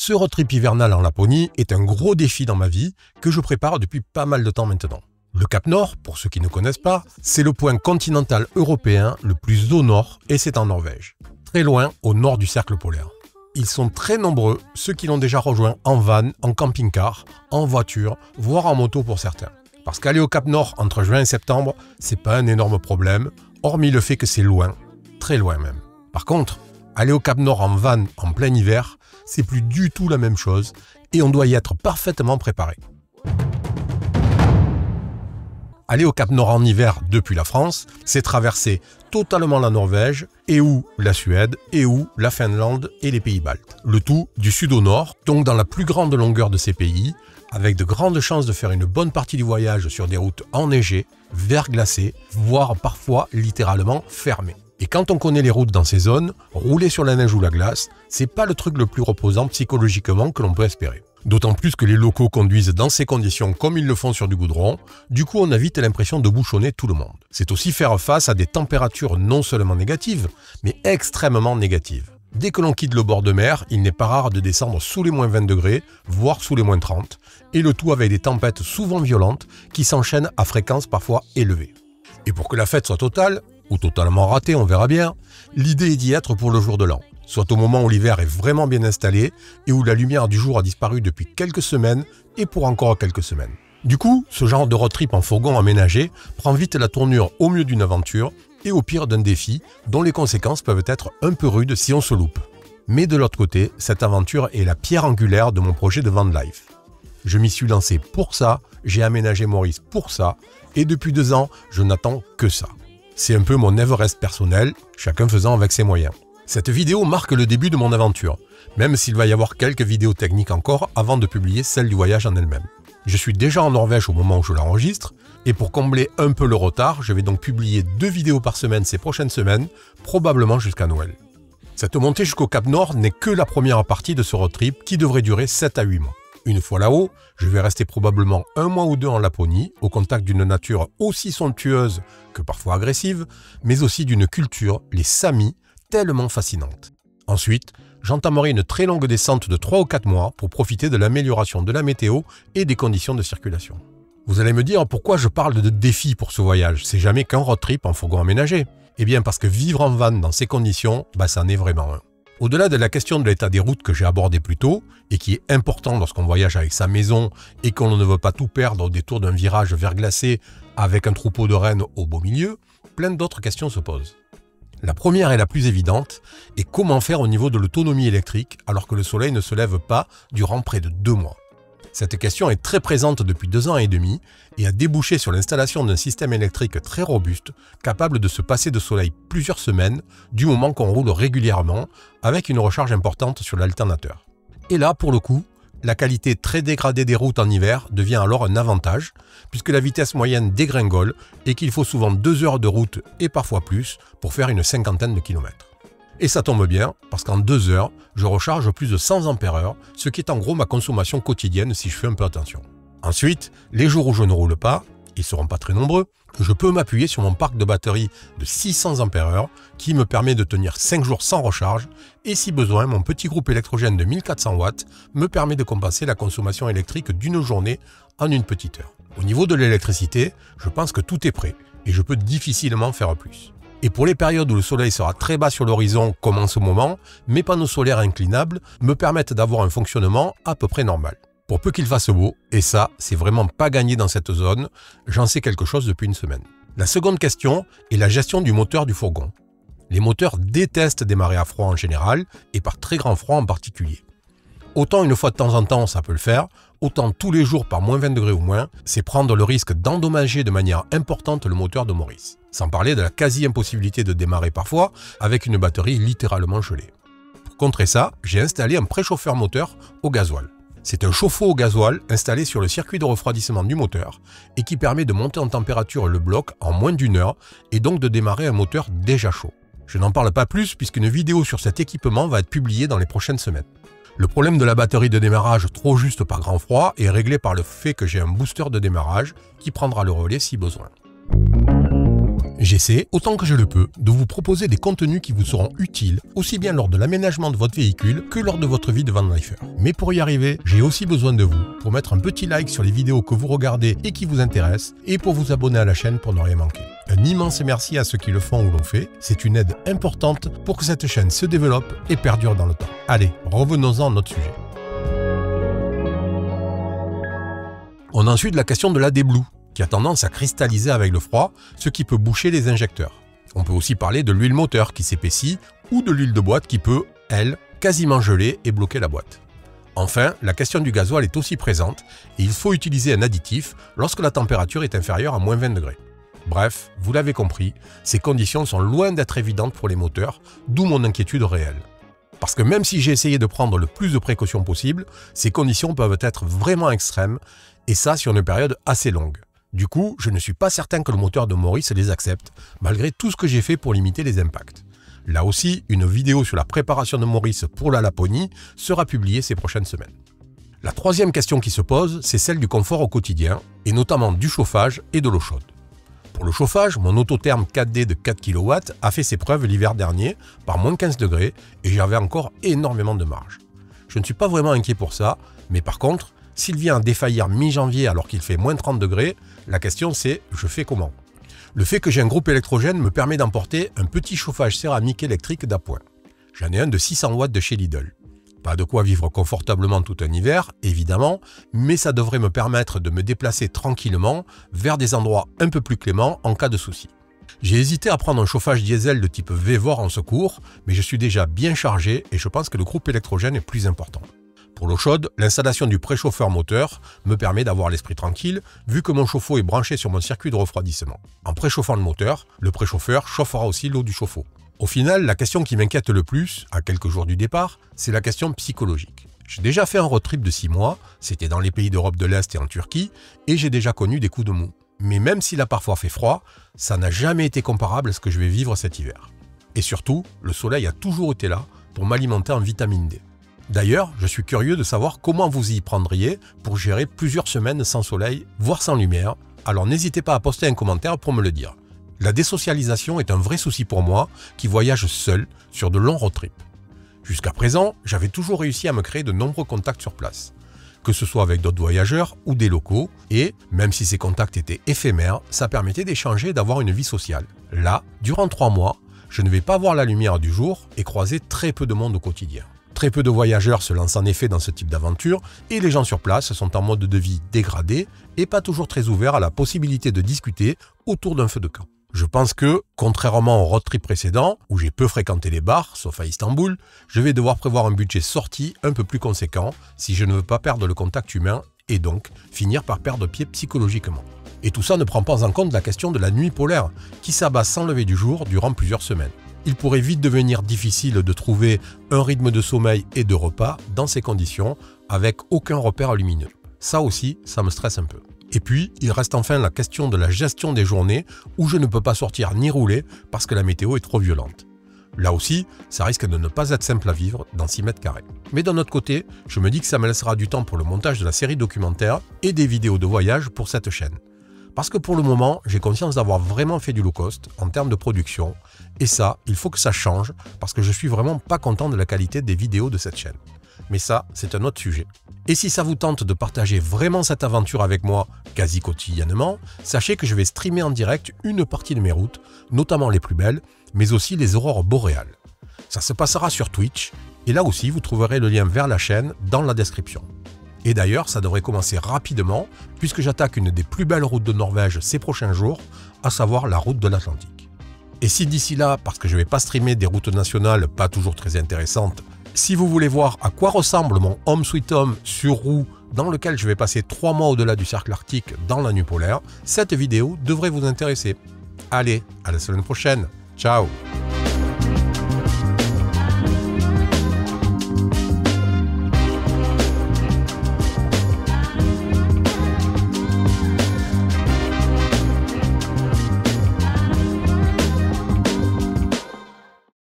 Ce road trip hivernal en Laponie est un gros défi dans ma vie que je prépare depuis pas mal de temps maintenant. Le Cap Nord, pour ceux qui ne connaissent pas, c'est le point continental européen le plus au nord et c'est en Norvège, très loin au nord du cercle polaire. Ils sont très nombreux, ceux qui l'ont déjà rejoint en van, en camping-car, en voiture, voire en moto pour certains. Parce qu'aller au Cap Nord entre juin et septembre, c'est pas un énorme problème, hormis le fait que c'est loin, très loin même. Par contre, aller au Cap Nord en van en plein hiver, c'est plus du tout la même chose et on doit y être parfaitement préparé. Aller au Cap Nord en hiver depuis la France, c'est traverser totalement la Norvège et ou la Suède et ou la Finlande et les pays baltes. Le tout du sud au nord, donc dans la plus grande longueur de ces pays, avec de grandes chances de faire une bonne partie du voyage sur des routes enneigées, verglacées, voire parfois littéralement fermées. Et quand on connaît les routes dans ces zones, rouler sur la neige ou la glace, c'est pas le truc le plus reposant psychologiquement que l'on peut espérer. D'autant plus que les locaux conduisent dans ces conditions comme ils le font sur du goudron, du coup on a vite l'impression de bouchonner tout le monde. C'est aussi faire face à des températures non seulement négatives, mais extrêmement négatives. Dès que l'on quitte le bord de mer, il n'est pas rare de descendre sous les moins 20 degrés, voire sous les moins 30, et le tout avec des tempêtes souvent violentes qui s'enchaînent à fréquence parfois élevée. Et pour que la fête soit totale, ou totalement ratée, on verra bien, l'idée est d'y être pour le jour de l'an, soit au moment où l'hiver est vraiment bien installé et où la lumière du jour a disparu depuis quelques semaines et pour encore quelques semaines. Du coup, ce genre de road trip en fourgon aménagé prend vite la tournure au mieux d'une aventure et au pire d'un défi dont les conséquences peuvent être un peu rudes si on se loupe. Mais de l'autre côté, cette aventure est la pierre angulaire de mon projet de van life. Je m'y suis lancé pour ça, j'ai aménagé Maurice pour ça et depuis 2 ans, je n'attends que ça. C'est un peu mon Everest personnel, chacun faisant avec ses moyens. Cette vidéo marque le début de mon aventure, même s'il va y avoir quelques vidéos techniques encore avant de publier celle du voyage en elle-même. Je suis déjà en Norvège au moment où je l'enregistre, et pour combler un peu le retard, je vais donc publier 2 vidéos par semaine ces prochaines semaines, probablement jusqu'à Noël. Cette montée jusqu'au Cap Nord n'est que la première partie de ce road trip qui devrait durer 7 à 8 mois. Une fois là-haut, je vais rester probablement 1 mois ou 2 en Laponie, au contact d'une nature aussi somptueuse que parfois agressive, mais aussi d'une culture, les Samis, tellement fascinante. Ensuite, j'entamerai une très longue descente de 3 ou 4 mois pour profiter de l'amélioration de la météo et des conditions de circulation. Vous allez me dire pourquoi je parle de défi pour ce voyage, c'est jamais qu'un road trip en fourgon aménagé. Eh bien parce que vivre en van dans ces conditions, ça en est vraiment un. Au-delà de la question de l'état des routes que j'ai abordé plus tôt, et qui est important lorsqu'on voyage avec sa maison et qu'on ne veut pas tout perdre au détour d'un virage verglacé avec un troupeau de rennes au beau milieu, plein d'autres questions se posent. La première et la plus évidente est comment faire au niveau de l'autonomie électrique alors que le soleil ne se lève pas durant près de 2 mois. Cette question est très présente depuis 2 ans et demi et a débouché sur l'installation d'un système électrique très robuste, capable de se passer de soleil plusieurs semaines du moment qu'on roule régulièrement avec une recharge importante sur l'alternateur. Et là, pour le coup, la qualité très dégradée des routes en hiver devient alors un avantage, puisque la vitesse moyenne dégringole et qu'il faut souvent 2 heures de route et parfois plus pour faire une 50aine de kilomètres. Et ça tombe bien, parce qu'en 2 heures, je recharge plus de 100 ampères-heure, ce qui est en gros ma consommation quotidienne si je fais un peu attention. Ensuite, les jours où je ne roule pas, ils ne seront pas très nombreux, je peux m'appuyer sur mon parc de batterie de 600 ampères-heure qui me permet de tenir 5 jours sans recharge et si besoin, mon petit groupe électrogène de 1400 watts me permet de compenser la consommation électrique d'une journée en une petite heure. Au niveau de l'électricité, je pense que tout est prêt et je peux difficilement faire plus. Et pour les périodes où le soleil sera très bas sur l'horizon comme en ce moment, mes panneaux solaires inclinables me permettent d'avoir un fonctionnement à peu près normal. Pour peu qu'il fasse beau, et ça, c'est vraiment pas gagné dans cette zone, j'en sais quelque chose depuis une semaine. La seconde question est la gestion du moteur du fourgon. Les moteurs détestent démarrer à froid en général, et par très grand froid en particulier. Autant une fois de temps en temps, ça peut le faire, autant tous les jours par moins 20 degrés ou moins, c'est prendre le risque d'endommager de manière importante le moteur de Maurice. Sans parler de la quasi-impossibilité de démarrer parfois, avec une batterie littéralement gelée. Pour contrer ça, j'ai installé un préchauffeur moteur au gasoil. C'est un chauffe-eau au gasoil installé sur le circuit de refroidissement du moteur et qui permet de monter en température le bloc en moins d'1 heure et donc de démarrer un moteur déjà chaud. Je n'en parle pas plus puisqu'une vidéo sur cet équipement va être publiée dans les prochaines semaines. Le problème de la batterie de démarrage trop juste par grand froid est réglé par le fait que j'ai un booster de démarrage qui prendra le relais si besoin. J'essaie, autant que je le peux, de vous proposer des contenus qui vous seront utiles, aussi bien lors de l'aménagement de votre véhicule que lors de votre vie de van lifer. Mais pour y arriver, j'ai aussi besoin de vous pour mettre un petit like sur les vidéos que vous regardez et qui vous intéressent, et pour vous abonner à la chaîne pour ne rien manquer. Un immense merci à ceux qui le font ou l'ont fait, c'est une aide importante pour que cette chaîne se développe et perdure dans le temps. Allez, revenons-en à notre sujet. On a ensuite la question de la déblue, qui a tendance à cristalliser avec le froid, ce qui peut boucher les injecteurs. On peut aussi parler de l'huile moteur qui s'épaissit, ou de l'huile de boîte qui peut, elle, quasiment geler et bloquer la boîte. Enfin, la question du gasoil est aussi présente, et il faut utiliser un additif lorsque la température est inférieure à moins 20 degrés. Bref, vous l'avez compris, ces conditions sont loin d'être évidentes pour les moteurs, d'où mon inquiétude réelle. Parce que même si j'ai essayé de prendre le plus de précautions possible, ces conditions peuvent être vraiment extrêmes, et ça sur une période assez longue. Du coup, je ne suis pas certain que le moteur de Morris les accepte, malgré tout ce que j'ai fait pour limiter les impacts. Là aussi, une vidéo sur la préparation de Morris pour la Laponie sera publiée ces prochaines semaines. La troisième question qui se pose, c'est celle du confort au quotidien, et notamment du chauffage et de l'eau chaude. Pour le chauffage, mon Autotherm 4D de 4 kW a fait ses preuves l'hiver dernier par moins 15 degrés, et j'avais encore énormément de marge. Je ne suis pas vraiment inquiet pour ça, mais par contre, s'il vient à défaillir mi-janvier alors qu'il fait moins 30 degrés, la question c'est « je fais comment ?» Le fait que j'ai un groupe électrogène me permet d'emporter un petit chauffage céramique électrique d'appoint. J'en ai un de 600 watts de chez Lidl. Pas de quoi vivre confortablement tout un hiver, évidemment, mais ça devrait me permettre de me déplacer tranquillement vers des endroits un peu plus cléments en cas de souci. J'ai hésité à prendre un chauffage diesel de type VEVOR en secours, mais je suis déjà bien chargé et je pense que le groupe électrogène est plus important. Pour l'eau chaude, l'installation du préchauffeur moteur me permet d'avoir l'esprit tranquille, vu que mon chauffe-eau est branché sur mon circuit de refroidissement. En préchauffant le moteur, le préchauffeur chauffera aussi l'eau du chauffe-eau. Au final, la question qui m'inquiète le plus, à quelques jours du départ, c'est la question psychologique. J'ai déjà fait un road trip de 6 mois, c'était dans les pays d'Europe de l'Est et en Turquie, et j'ai déjà connu des coups de mou. Mais même s'il a parfois fait froid, ça n'a jamais été comparable à ce que je vais vivre cet hiver. Et surtout, le soleil a toujours été là pour m'alimenter en vitamine D. D'ailleurs, je suis curieux de savoir comment vous y prendriez pour gérer plusieurs semaines sans soleil, voire sans lumière, alors n'hésitez pas à poster un commentaire pour me le dire. La désocialisation est un vrai souci pour moi, qui voyage seul sur de longs road trips. Jusqu'à présent, j'avais toujours réussi à me créer de nombreux contacts sur place, que ce soit avec d'autres voyageurs ou des locaux, et, même si ces contacts étaient éphémères, ça permettait d'échanger et d'avoir une vie sociale. Là, durant 3 mois, je ne vais pas voir la lumière du jour et croiser très peu de monde au quotidien. Très peu de voyageurs se lancent en effet dans ce type d'aventure et les gens sur place sont en mode de vie dégradé et pas toujours très ouverts à la possibilité de discuter autour d'un feu de camp. Je pense que, contrairement au road trip précédent, où j'ai peu fréquenté les bars, sauf à Istanbul, je vais devoir prévoir un budget sortie un peu plus conséquent si je ne veux pas perdre le contact humain et donc finir par perdre pied psychologiquement. Et tout ça ne prend pas en compte la question de la nuit polaire, qui s'abat sans lever du jour durant plusieurs semaines. Il pourrait vite devenir difficile de trouver un rythme de sommeil et de repas dans ces conditions avec aucun repère lumineux. Ça aussi, ça me stresse un peu. Et puis, il reste enfin la question de la gestion des journées où je ne peux pas sortir ni rouler parce que la météo est trop violente. Là aussi, ça risque de ne pas être simple à vivre dans 6 mètres carrés. Mais d'un autre côté, je me dis que ça me laissera du temps pour le montage de la série documentaire et des vidéos de voyage pour cette chaîne. Parce que pour le moment, j'ai conscience d'avoir vraiment fait du low cost en termes de production. Et ça, il faut que ça change parce que je suis vraiment pas content de la qualité des vidéos de cette chaîne. Mais ça, c'est un autre sujet. Et si ça vous tente de partager vraiment cette aventure avec moi quasi quotidiennement, sachez que je vais streamer en direct une partie de mes routes, notamment les plus belles, mais aussi les aurores boréales. Ça se passera sur Twitch, et là aussi vous trouverez le lien vers la chaîne dans la description. Et d'ailleurs, ça devrait commencer rapidement, puisque j'attaque une des plus belles routes de Norvège ces prochains jours, à savoir la route de l'Atlantique. Et si d'ici là, parce que je ne vais pas streamer des routes nationales pas toujours très intéressantes, si vous voulez voir à quoi ressemble mon Home Sweet Home sur roue, dans lequel je vais passer 3 mois au-delà du cercle arctique dans la nuit polaire, cette vidéo devrait vous intéresser. Allez, à la semaine prochaine. Ciao!